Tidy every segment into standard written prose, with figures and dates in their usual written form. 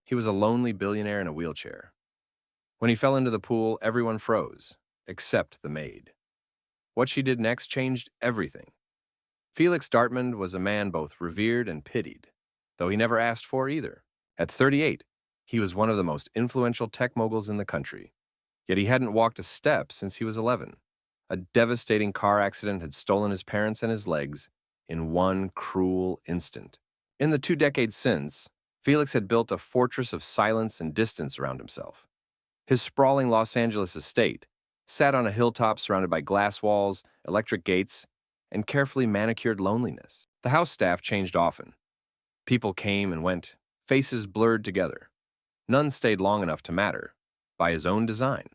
He was a lonely billionaire in a wheelchair. When he fell into the pool, everyone froze, except the maid. What she did next changed everything. Felix Dartmond was a man both revered and pitied, though he never asked for either. At 38, he was one of the most influential tech moguls in the country, yet he hadn't walked a step since he was 11. A devastating car accident had stolen his parents and his legs in one cruel instant. In the 2 decades since, Felix had built a fortress of silence and distance around himself. His sprawling Los Angeles estate sat on a hilltop surrounded by glass walls, electric gates, and carefully manicured loneliness. The house staff changed often. People came and went, faces blurred together. None stayed long enough to matter, by his own design.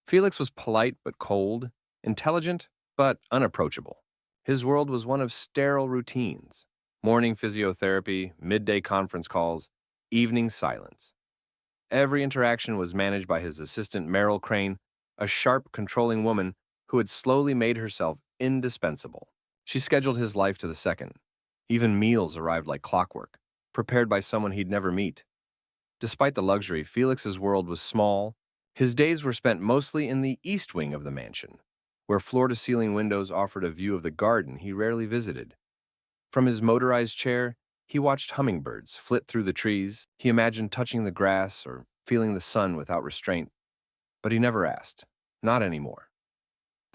Felix was polite but cold, intelligent but unapproachable. His world was one of sterile routines: morning physiotherapy, midday conference calls, evening silence. Every interaction was managed by his assistant Meryl Crane, a sharp, controlling woman who had slowly made herself indispensable. She scheduled his life to the second. Even meals arrived like clockwork, prepared by someone he'd never meet. Despite the luxury, Felix's world was small. His days were spent mostly in the east wing of the mansion, where floor-to-ceiling windows offered a view of the garden he rarely visited. From his motorized chair, he watched hummingbirds flit through the trees. He imagined touching the grass or feeling the sun without restraint. But he never asked. Not anymore.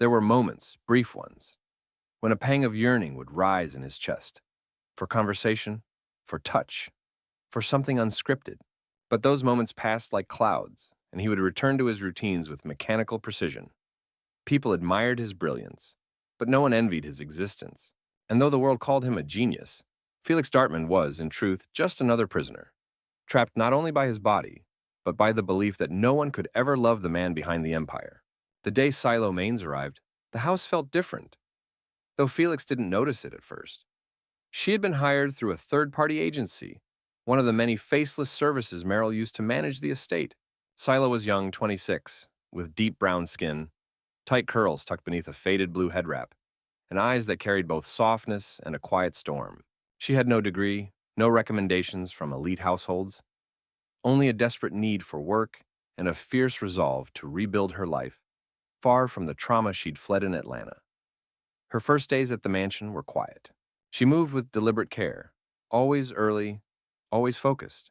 There were moments, brief ones, when a pang of yearning would rise in his chest. For conversation, for touch, for something unscripted. But those moments passed like clouds, and he would return to his routines with mechanical precision. People admired his brilliance, but no one envied his existence. And though the world called him a genius, Felix Dartmond was, in truth, just another prisoner, trapped not only by his body, but by the belief that no one could ever love the man behind the empire. The day Silo Maines arrived, the house felt different, though Felix didn't notice it at first. She had been hired through a third-party agency, one of the many faceless services Merrill used to manage the estate. Silo was young, 26, with deep brown skin, tight curls tucked beneath a faded blue head wrap, and eyes that carried both softness and a quiet storm. She had no degree, no recommendations from elite households, only a desperate need for work and a fierce resolve to rebuild her life, far from the trauma she'd fled in Atlanta. Her first days at the mansion were quiet. She moved with deliberate care, always early, always focused,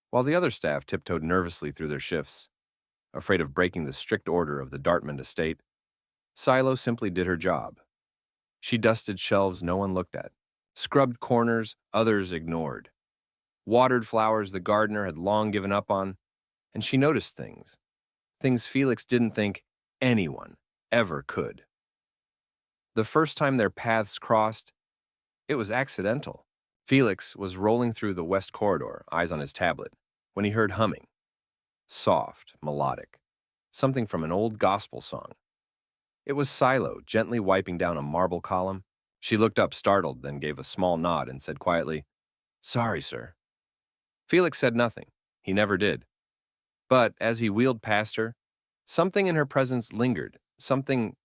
while the other staff tiptoed nervously through their shifts, afraid of breaking the strict order of the Dartmond estate. Silo simply did her job. She dusted shelves no one looked at, scrubbed corners others ignored, watered flowers the gardener had long given up on, and she noticed things Felix didn't think anyone ever could. The first time their paths crossed, it was accidental. Felix was rolling through the west corridor, eyes on his tablet, when he heard humming. Soft, melodic, something from an old gospel song. It was Silo, gently wiping down a marble column. She looked up, startled, then gave a small nod and said quietly, "Sorry, sir." Felix said nothing. He never did. But as he wheeled past her, something in her presence lingered, something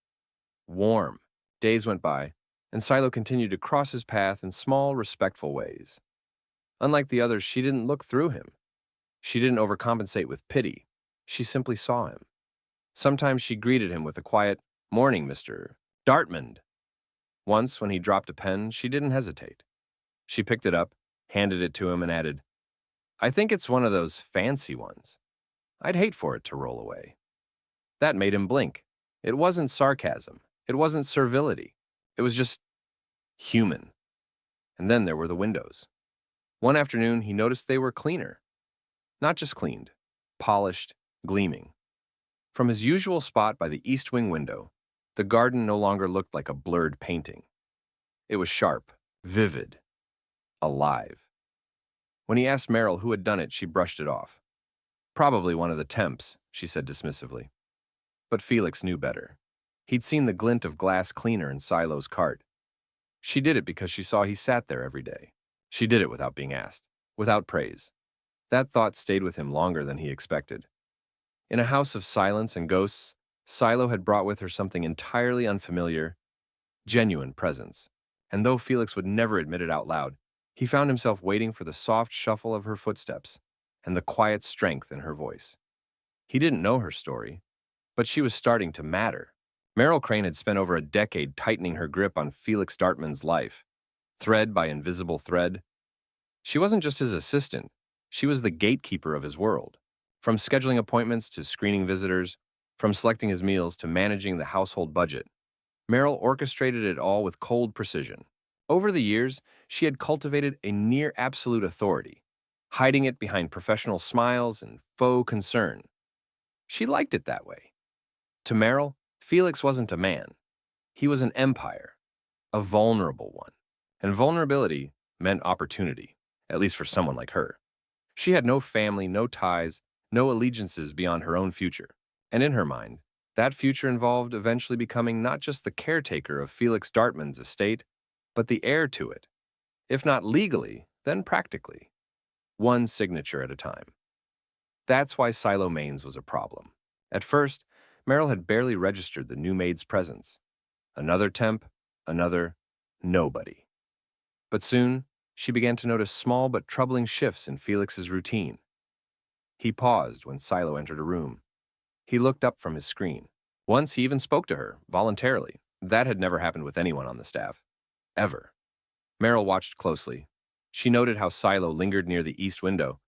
warm. Days went by, and Silo continued to cross his path in small, respectful ways. Unlike the others, she didn't look through him. She didn't overcompensate with pity. She simply saw him. Sometimes she greeted him with a quiet, "Morning, Mr. Dartmond." Once, when he dropped a pen, she didn't hesitate. She picked it up, handed it to him, and added, "I think it's one of those fancy ones. I'd hate for it to roll away." That made him blink. It wasn't sarcasm. It wasn't servility. It was just human. And then there were the windows. One afternoon, he noticed they were cleaner. Not just cleaned, polished, gleaming. From his usual spot by the east wing window, the garden no longer looked like a blurred painting. It was sharp, vivid, alive. When he asked Meryl who had done it, she brushed it off. "Probably one of the temps," she said dismissively. But Felix knew better. He'd seen the glint of glass cleaner in Silo's cart. She did it because she saw he sat there every day. She did it without being asked, without praise. That thought stayed with him longer than he expected. In a house of silence and ghosts, Silo had brought with her something entirely unfamiliar, genuine presence. And though Felix would never admit it out loud, he found himself waiting for the soft shuffle of her footsteps, and the quiet strength in her voice. He didn't know her story, but she was starting to matter. Meryl Crane had spent over a decade tightening her grip on Felix Dartman's life, thread by invisible thread. She wasn't just his assistant, she was the gatekeeper of his world. From scheduling appointments to screening visitors, from selecting his meals to managing the household budget, Meryl orchestrated it all with cold precision. Over the years, she had cultivated a near absolute authority, hiding it behind professional smiles and faux concern. She liked it that way. To Meryl, Felix wasn't a man. He was an empire, a vulnerable one. And vulnerability meant opportunity, at least for someone like her. She had no family, no ties, no allegiances beyond her own future. And in her mind, that future involved eventually becoming not just the caretaker of Felix Dartman's estate, but the heir to it. If not legally, then practically. One signature at a time. That's why Silo Mains was a problem. At first, Meryl had barely registered the new maid's presence. Another temp, another nobody. But soon, she began to notice small but troubling shifts in Felix's routine. He paused when Silo entered a room. He looked up from his screen. Once he even spoke to her, voluntarily. That had never happened with anyone on the staff. Ever. Meryl watched closely. She noted how Silo lingered near the east window,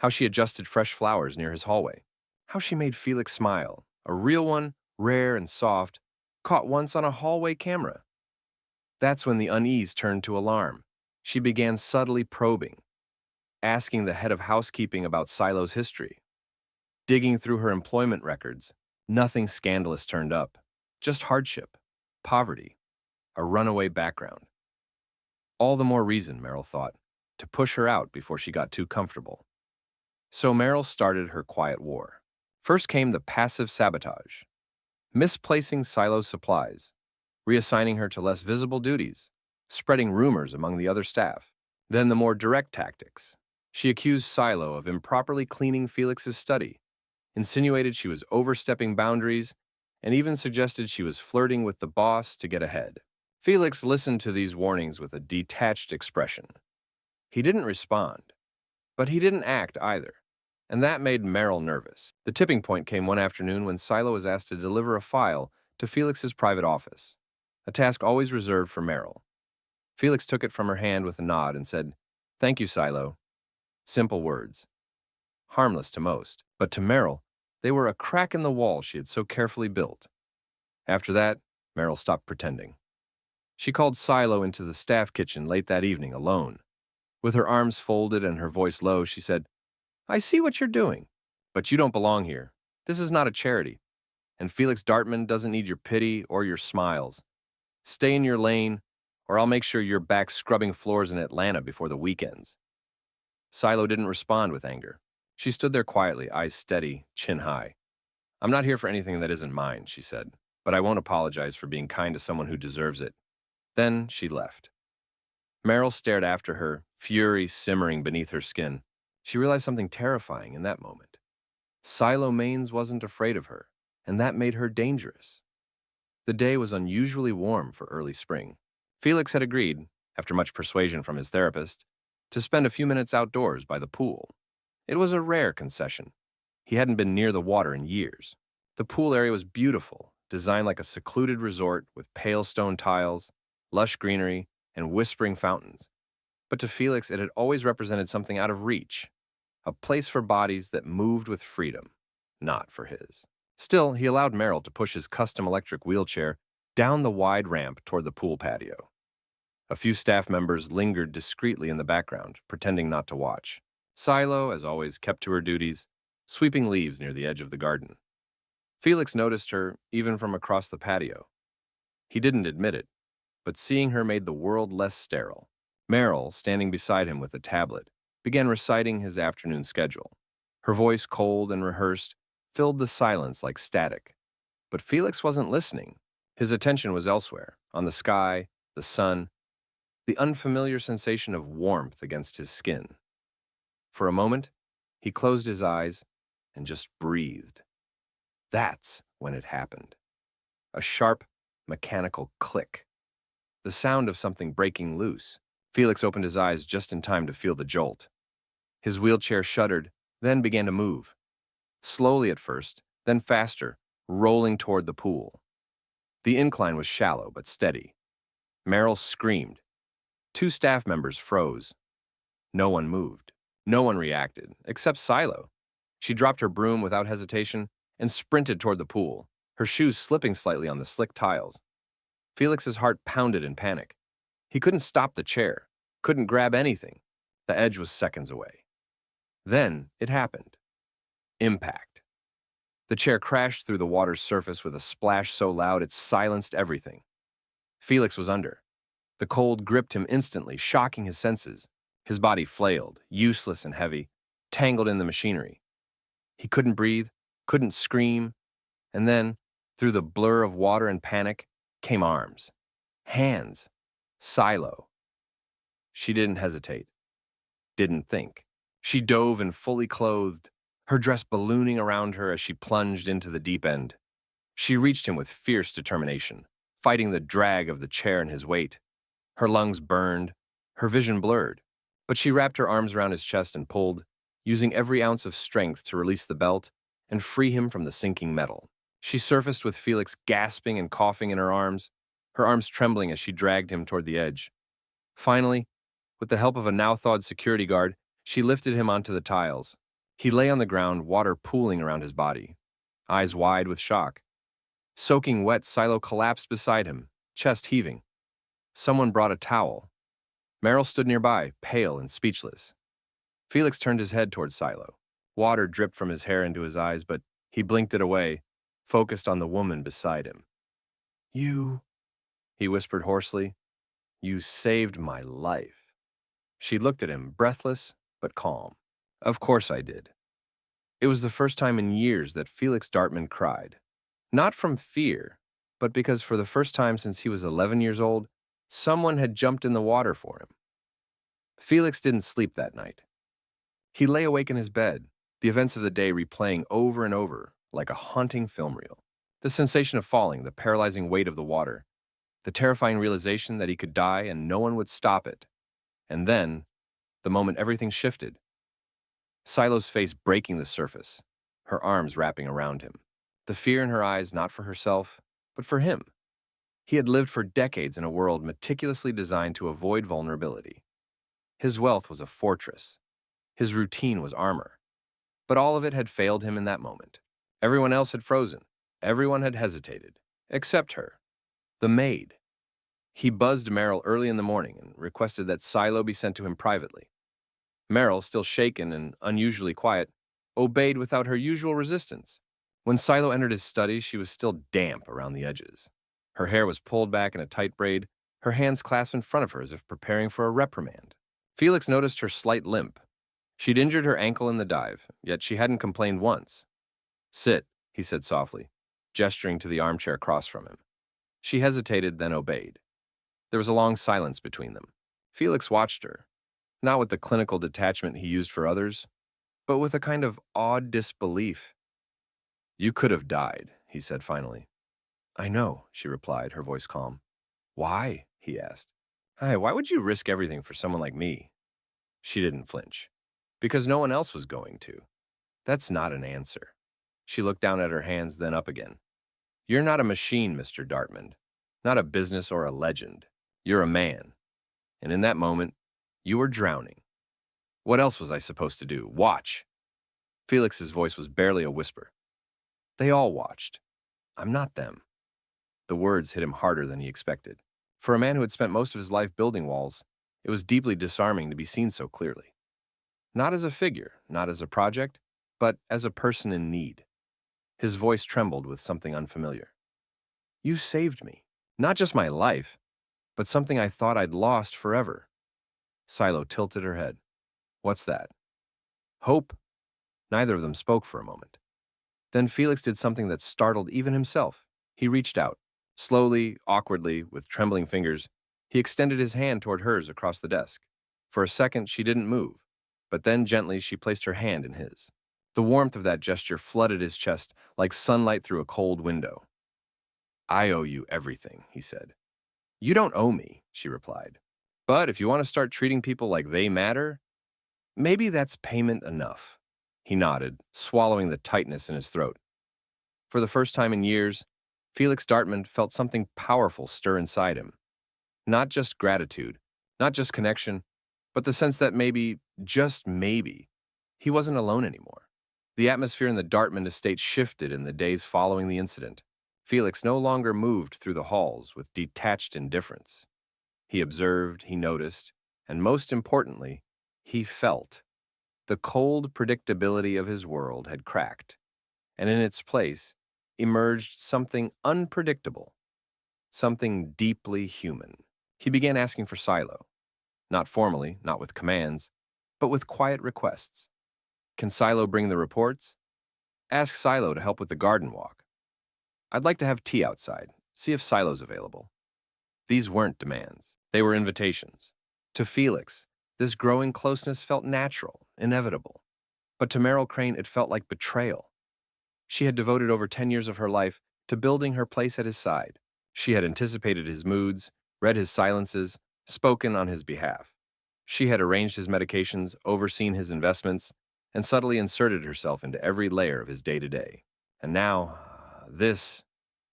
how she adjusted fresh flowers near his hallway, how she made Felix smile, a real one, rare and soft, caught once on a hallway camera. That's when the unease turned to alarm. She began subtly probing, asking the head of housekeeping about Silo's history. Digging through her employment records, nothing scandalous turned up, just hardship, poverty, a runaway background. All the more reason, Meryl thought, to push her out before she got too comfortable. So Meryl started her quiet war. First came the passive sabotage, misplacing Silo's supplies, reassigning her to less visible duties, spreading rumors among the other staff. Then the more direct tactics. She accused Silo of improperly cleaning Felix's study, insinuated she was overstepping boundaries, and even suggested she was flirting with the boss to get ahead. Felix listened to these warnings with a detached expression. He didn't respond, but he didn't act either, and that made Meryl nervous. The tipping point came one afternoon when Silo was asked to deliver a file to Felix's private office, a task always reserved for Meryl. Felix took it from her hand with a nod and said, "Thank you, Silo." Simple words. Harmless to most, but to Meryl, they were a crack in the wall she had so carefully built. After that, Meryl stopped pretending. She called Silo into the staff kitchen late that evening alone. With her arms folded and her voice low, she said, "I see what you're doing, but you don't belong here. This is not a charity, and Felix Dartman doesn't need your pity or your smiles. Stay in your lane, or I'll make sure you're back scrubbing floors in Atlanta before the weekends." Silo didn't respond with anger. She stood there quietly, eyes steady, chin high. "I'm not here for anything that isn't mine," she said, "but I won't apologize for being kind to someone who deserves it." Then she left. Meryl stared after her, fury simmering beneath her skin. She realized something terrifying in that moment. Silo Mains wasn't afraid of her, and that made her dangerous. The day was unusually warm for early spring. Felix had agreed, after much persuasion from his therapist, to spend a few minutes outdoors by the pool. It was a rare concession. He hadn't been near the water in years. The pool area was beautiful, designed like a secluded resort with pale stone tiles, lush greenery, and whispering fountains. But to Felix, it had always represented something out of reach, a place for bodies that moved with freedom, not for his. Still, he allowed Meryl to push his custom electric wheelchair down the wide ramp toward the pool patio. A few staff members lingered discreetly in the background, pretending not to watch. Silo, as always, kept to her duties, sweeping leaves near the edge of the garden. Felix noticed her even from across the patio. He didn't admit it, but seeing her made the world less sterile. Meryl, standing beside him with a tablet, began reciting his afternoon schedule. Her voice, cold and rehearsed, filled the silence like static. But Felix wasn't listening. His attention was elsewhere, on the sky, the sun, the unfamiliar sensation of warmth against his skin. For a moment, he closed his eyes and just breathed. That's when it happened. A sharp, mechanical click. The sound of something breaking loose. Felix opened his eyes just in time to feel the jolt. His wheelchair shuddered, then began to move, slowly at first, then faster, rolling toward the pool. The incline was shallow but steady. Meryl screamed. Two staff members froze. No one moved. No one reacted, except Silo. She dropped her broom without hesitation and sprinted toward the pool, her shoes slipping slightly on the slick tiles. Felix's heart pounded in panic. He couldn't stop the chair, couldn't grab anything. The edge was seconds away. Then it happened. Impact. The chair crashed through the water's surface with a splash so loud it silenced everything. Felix was under. The cold gripped him instantly, shocking his senses. His body flailed, useless and heavy, tangled in the machinery. He couldn't breathe, couldn't scream, and then, through the blur of water and panic, came arms. Hands. Silo. She didn't hesitate. Didn't think. She dove in fully clothed, her dress ballooning around her as she plunged into the deep end. She reached him with fierce determination, fighting the drag of the chair and his weight. Her lungs burned, her vision blurred, but she wrapped her arms around his chest and pulled, using every ounce of strength to release the belt and free him from the sinking metal. She surfaced with Felix gasping and coughing in her arms trembling as she dragged him toward the edge. Finally, with the help of a now-thawed security guard, she lifted him onto the tiles. He lay on the ground, water pooling around his body, eyes wide with shock. Soaking wet, Silo collapsed beside him, chest heaving. Someone brought a towel. Meryl stood nearby, pale and speechless. Felix turned his head toward Silo. Water dripped from his hair into his eyes, but he blinked it away, focused on the woman beside him. "You," he whispered hoarsely, "you saved my life." She looked at him, breathless but calm. "Of course I did." It was the first time in years that Felix Dartman cried. Not from fear, but because for the first time since he was 11 years old, someone had jumped in the water for him. Felix didn't sleep that night. He lay awake in his bed, the events of the day replaying over and over like a haunting film reel. The sensation of falling, the paralyzing weight of the water, the terrifying realization that he could die and no one would stop it. And then, the moment everything shifted, Silo's face breaking the surface, her arms wrapping around him. The fear in her eyes not for herself, but for him. He had lived for decades in a world meticulously designed to avoid vulnerability. His wealth was a fortress. His routine was armor. But all of it had failed him in that moment. Everyone else had frozen. Everyone had hesitated. Except her. The maid. He buzzed Meryl early in the morning and requested that Silo be sent to him privately. Meryl, still shaken and unusually quiet, obeyed without her usual resistance. When Silo entered his study, she was still damp around the edges. Her hair was pulled back in a tight braid, her hands clasped in front of her as if preparing for a reprimand. Felix noticed her slight limp. She'd injured her ankle in the dive, yet she hadn't complained once. "Sit," he said softly, gesturing to the armchair across from him. She hesitated, then obeyed. There was a long silence between them. Felix watched her, not with the clinical detachment he used for others, but with a kind of awed disbelief. "You could have died," he said finally. "I know," she replied, her voice calm. "Why?" he asked. "Hi, why would you risk everything for someone like me?" She didn't flinch. "Because no one else was going to." "That's not an answer." She looked down at her hands, then up again. "You're not a machine, Mr. Dartmouth. Not a business or a legend. You're a man. And in that moment, you were drowning. What else was I supposed to do? Watch." Felix's voice was barely a whisper. "They all watched. I'm not them." The words hit him harder than he expected. For a man who had spent most of his life building walls, it was deeply disarming to be seen so clearly. Not as a figure, not as a project, but as a person in need. His voice trembled with something unfamiliar. "You saved me. Not just my life, but something I thought I'd lost forever." Silo tilted her head. "What's that?" "Hope." Neither of them spoke for a moment. Then Felix did something that startled even himself. He reached out. Slowly, awkwardly, with trembling fingers, he extended his hand toward hers across the desk. For a second, she didn't move, but then gently she placed her hand in his. The warmth of that gesture flooded his chest like sunlight through a cold window. "I owe you everything," he said. "You don't owe me," she replied. "But if you want to start treating people like they matter, maybe that's payment enough." He nodded, swallowing the tightness in his throat. For the first time in years, Felix Dartmouth felt something powerful stir inside him. Not just gratitude, not just connection, but the sense that maybe, just maybe, he wasn't alone anymore. The atmosphere in the Dartmouth estate shifted in the days following the incident. Felix no longer moved through the halls with detached indifference. He observed, he noticed, and most importantly, he felt. The cold predictability of his world had cracked, and in its place emerged something unpredictable, something deeply human. He began asking for Silo, not formally, not with commands, but with quiet requests. Can Silo bring the reports? Ask Silo to help with the garden walk. I'd like to have tea outside. See if Silo's available. These weren't demands. They were invitations. To Felix, this growing closeness felt natural, inevitable. But to Meryl Crane, it felt like betrayal. She had devoted over 10 years of her life to building her place at his side. She had anticipated his moods, read his silences, spoken on his behalf. She had arranged his medications, overseen his investments, and subtly inserted herself into every layer of his day-to-day. And now, this,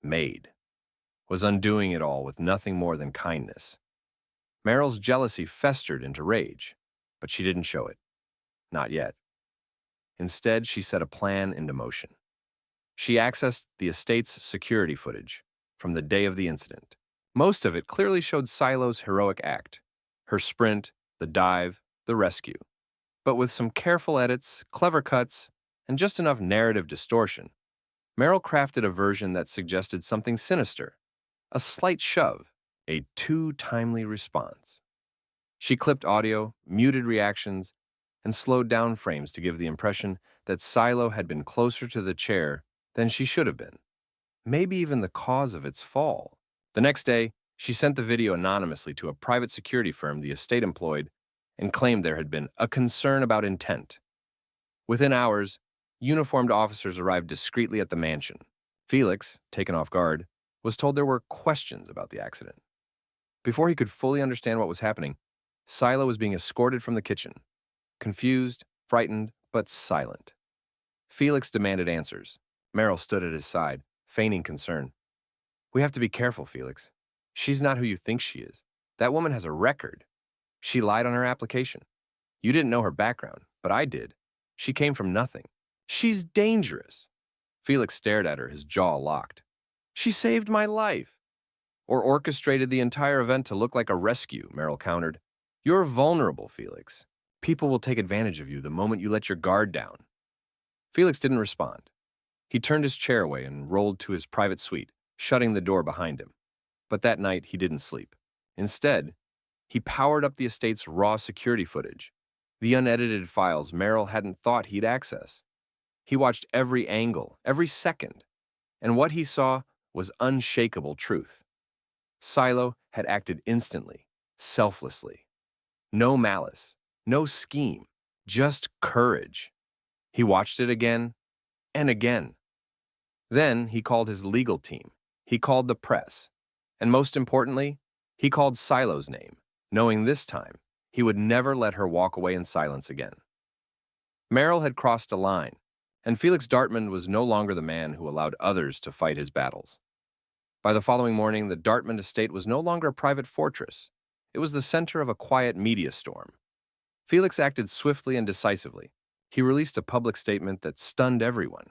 Maid, was undoing it all with nothing more than kindness. Meryl's jealousy festered into rage, but she didn't show it. Not yet. Instead, she set a plan into motion. She accessed the estate's security footage from the day of the incident. Most of it clearly showed Silo's heroic act, her sprint, the dive, the rescue. But with some careful edits, clever cuts, and just enough narrative distortion, Meryl crafted a version that suggested something sinister, a slight shove, a too timely response. She clipped audio, muted reactions, and slowed down frames to give the impression that Silo had been closer to the chair than she should have been, maybe even the cause of its fall. The next day, she sent the video anonymously to a private security firm the estate employed and claimed there had been a concern about intent. Within hours, uniformed officers arrived discreetly at the mansion. Felix, taken off guard, was told there were questions about the accident. Before he could fully understand what was happening, Silo was being escorted from the kitchen, confused, frightened, but silent. Felix demanded answers. Meryl stood at his side, feigning concern. We have to be careful, Felix. She's not who you think she is. That woman has a record. She lied on her application. You didn't know her background, but I did. She came from nothing. She's dangerous. Felix stared at her, his jaw locked. She saved my life. Or orchestrated the entire event to look like a rescue, Meryl countered. You're vulnerable, Felix. People will take advantage of you the moment you let your guard down. Felix didn't respond. He turned his chair away and rolled to his private suite, shutting the door behind him. But that night, he didn't sleep. Instead, he powered up the estate's raw security footage, the unedited files Meryl hadn't thought he'd access. He watched every angle, every second, and what he saw was unshakable truth. Silo had acted instantly, selflessly. No malice, no scheme, just courage. He watched it again and again. Then he called his legal team. He called the press. And most importantly, he called Silo's name, knowing this time he would never let her walk away in silence again. Meryl had crossed a line, and Felix Dartmouth was no longer the man who allowed others to fight his battles. By the following morning, the Dartmouth estate was no longer a private fortress. It was the center of a quiet media storm. Felix acted swiftly and decisively. He released a public statement that stunned everyone.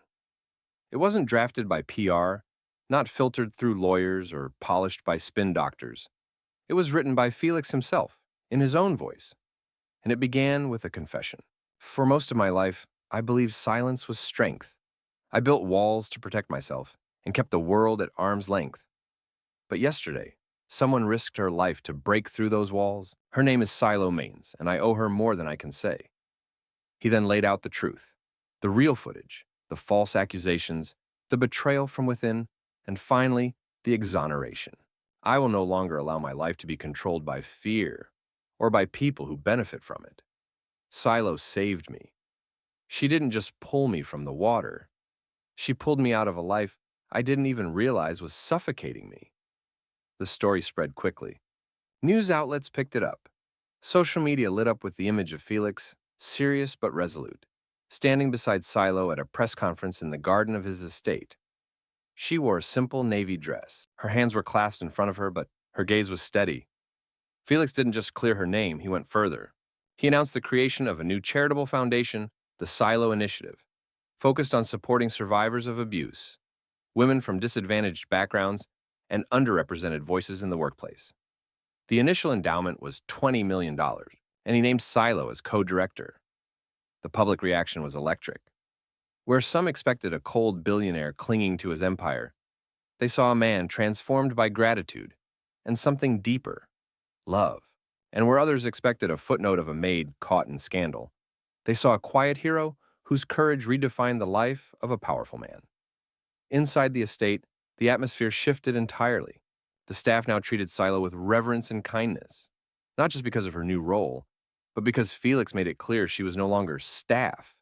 It wasn't drafted by PR, not filtered through lawyers or polished by spin doctors. It was written by Felix himself, in his own voice. And it began with a confession. For most of my life, I believed silence was strength. I built walls to protect myself and kept the world at arm's length. But yesterday, someone risked her life to break through those walls. Her name is Silo Mains, and I owe her more than I can say. He then laid out the truth, the real footage, the false accusations, the betrayal from within, and finally, the exoneration. I will no longer allow my life to be controlled by fear or by people who benefit from it. Silo saved me. She didn't just pull me from the water. She pulled me out of a life I didn't even realize was suffocating me. The story spread quickly. News outlets picked it up. Social media lit up with the image of Felix, serious but resolute. standing beside Silo at a press conference in the garden of his estate. She wore a simple navy dress. Her hands were clasped in front of her, but her gaze was steady. Felix didn't just clear her name, he went further. He announced the creation of a new charitable foundation, the Silo Initiative, focused on supporting survivors of abuse, women from disadvantaged backgrounds, and underrepresented voices in the workplace. The initial endowment was $20 million, and he named Silo as co-director. The public reaction was electric. Where some expected a cold billionaire clinging to his empire, they saw a man transformed by gratitude and something deeper, love. And where others expected a footnote of a maid caught in scandal, they saw a quiet hero whose courage redefined the life of a powerful man. Inside the estate, the atmosphere shifted entirely. The staff now treated Silo with reverence and kindness, not just because of her new role, but because Felix made it clear she was no longer staff.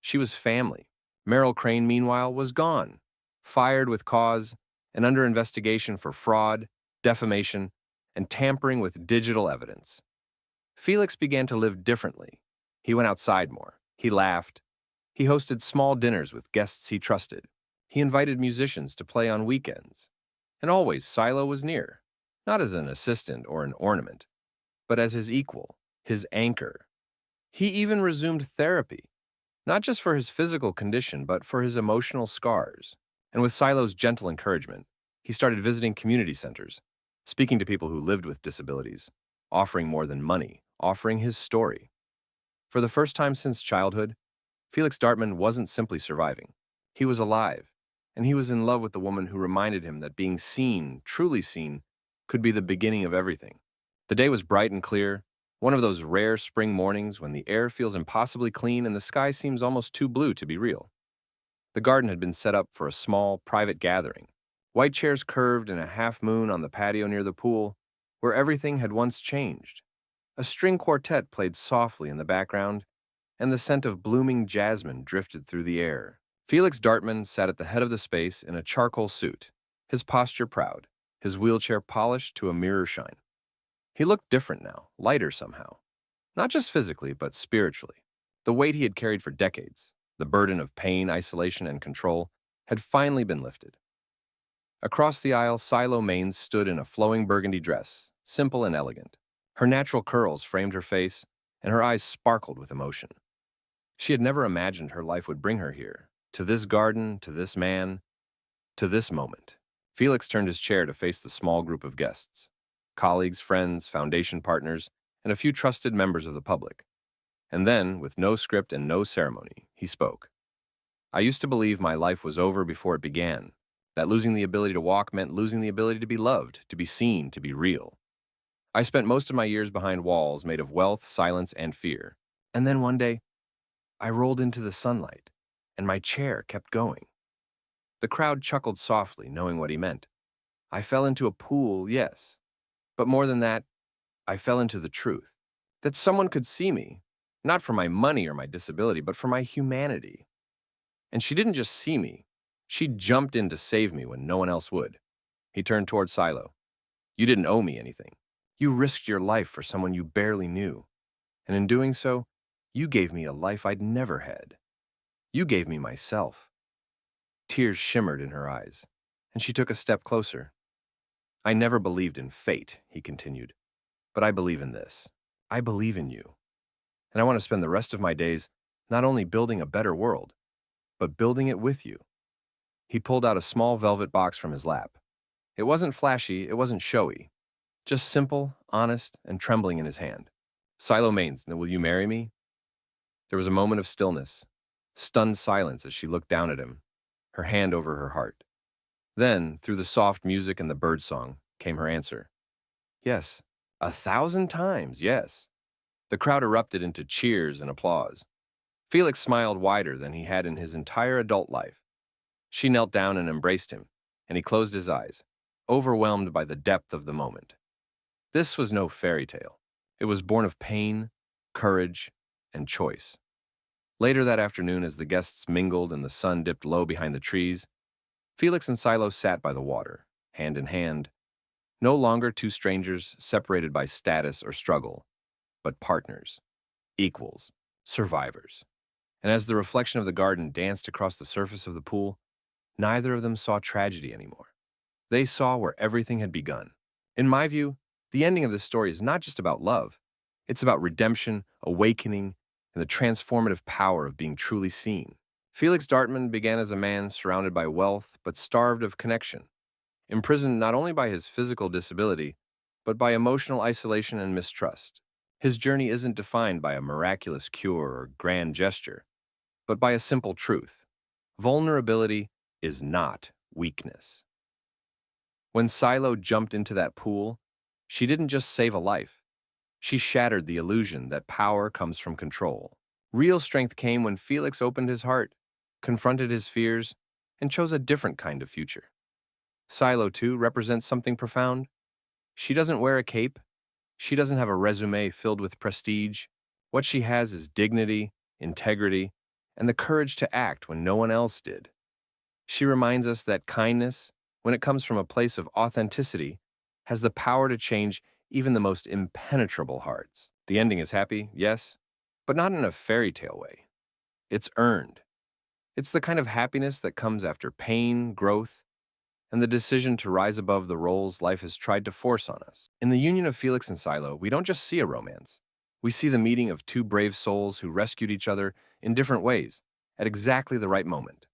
She was family. Merrill Crane, meanwhile, was gone, fired with cause and under investigation for fraud, defamation, and tampering with digital evidence. Felix began to live differently. He went outside more. He laughed. He hosted small dinners with guests he trusted. He invited musicians to play on weekends. And always Silo was near, not as an assistant or an ornament, but as his equal, his anchor. He even resumed therapy, not just for his physical condition, but for his emotional scars. And with Silo's gentle encouragement, he started visiting community centers, speaking to people who lived with disabilities, offering more than money, offering his story. For the first time since childhood, Felix Dartman wasn't simply surviving. He was alive, and he was in love with the woman who reminded him that being seen, truly seen, could be the beginning of everything. The day was bright and clear, one of those rare spring mornings when the air feels impossibly clean and the sky seems almost too blue to be real. The garden had been set up for a small, private gathering. White chairs curved in a half moon on the patio near the pool, where everything had once changed. A string quartet played softly in the background, and the scent of blooming jasmine drifted through the air. Felix Dartman sat at the head of the space in a charcoal suit, his posture proud, his wheelchair polished to a mirror shine. He looked different now, lighter somehow. Not just physically, but spiritually. The weight he had carried for decades, the burden of pain, isolation, and control, had finally been lifted. Across the aisle, Silo Maid stood in a flowing burgundy dress, simple and elegant. Her natural curls framed her face, and her eyes sparkled with emotion. She had never imagined her life would bring her here, to this garden, to this man, to this moment. Felix turned his chair to face the small group of guests, colleagues, friends, foundation partners, and a few trusted members of the public. And then, with no script and no ceremony, he spoke. I used to believe my life was over before it began, that losing the ability to walk meant losing the ability to be loved, to be seen, to be real. I spent most of my years behind walls made of wealth, silence, and fear. And then one day, I rolled into the sunlight, and my chair kept going. The crowd chuckled softly, knowing what he meant. I fell into a pool, yes. But more than that, I fell into the truth. That someone could see me, not for my money or my disability, but for my humanity. And she didn't just see me. She jumped in to save me when no one else would. He turned toward Silo. You didn't owe me anything. You risked your life for someone you barely knew. And in doing so, you gave me a life I'd never had. You gave me myself. Tears shimmered in her eyes, and she took a step closer. I never believed in fate, he continued, but I believe in this. I believe in you. And I want to spend the rest of my days not only building a better world, but building it with you. He pulled out a small velvet box from his lap. It wasn't flashy, it wasn't showy, just simple, honest, and trembling in his hand. Silo Maid, will you marry me? There was a moment of stillness, stunned silence as she looked down at him, her hand over her heart. Then, through the soft music and the birdsong, came her answer. Yes, 1,000 times, yes. The crowd erupted into cheers and applause. Felix smiled wider than he had in his entire adult life. She knelt down and embraced him, and he closed his eyes, overwhelmed by the depth of the moment. This was no fairy tale. It was born of pain, courage, and choice. Later that afternoon, as the guests mingled and the sun dipped low behind the trees, Felix and Silo sat by the water, hand in hand, no longer two strangers separated by status or struggle, but partners, equals, survivors. And as the reflection of the garden danced across the surface of the pool, neither of them saw tragedy anymore. They saw where everything had begun. In my view, the ending of this story is not just about love. It's about redemption, awakening, and the transformative power of being truly seen. Felix Dartman began as a man surrounded by wealth but starved of connection, imprisoned not only by his physical disability, but by emotional isolation and mistrust. His journey isn't defined by a miraculous cure or grand gesture, but by a simple truth. Vulnerability is not weakness. When Silo jumped into that pool, she didn't just save a life. She shattered the illusion that power comes from control. Real strength came when Felix opened his heart, confronted his fears, and chose a different kind of future. Silo, too, represents something profound. She doesn't wear a cape. She doesn't have a resume filled with prestige. What she has is dignity, integrity, and the courage to act when no one else did. She reminds us that kindness, when it comes from a place of authenticity, has the power to change even the most impenetrable hearts. The ending is happy, yes, but not in a fairy tale way. It's earned. It's the kind of happiness that comes after pain, growth, and the decision to rise above the roles life has tried to force on us. In the union of Felix and Silo, we don't just see a romance. We see the meeting of two brave souls who rescued each other in different ways at exactly the right moment.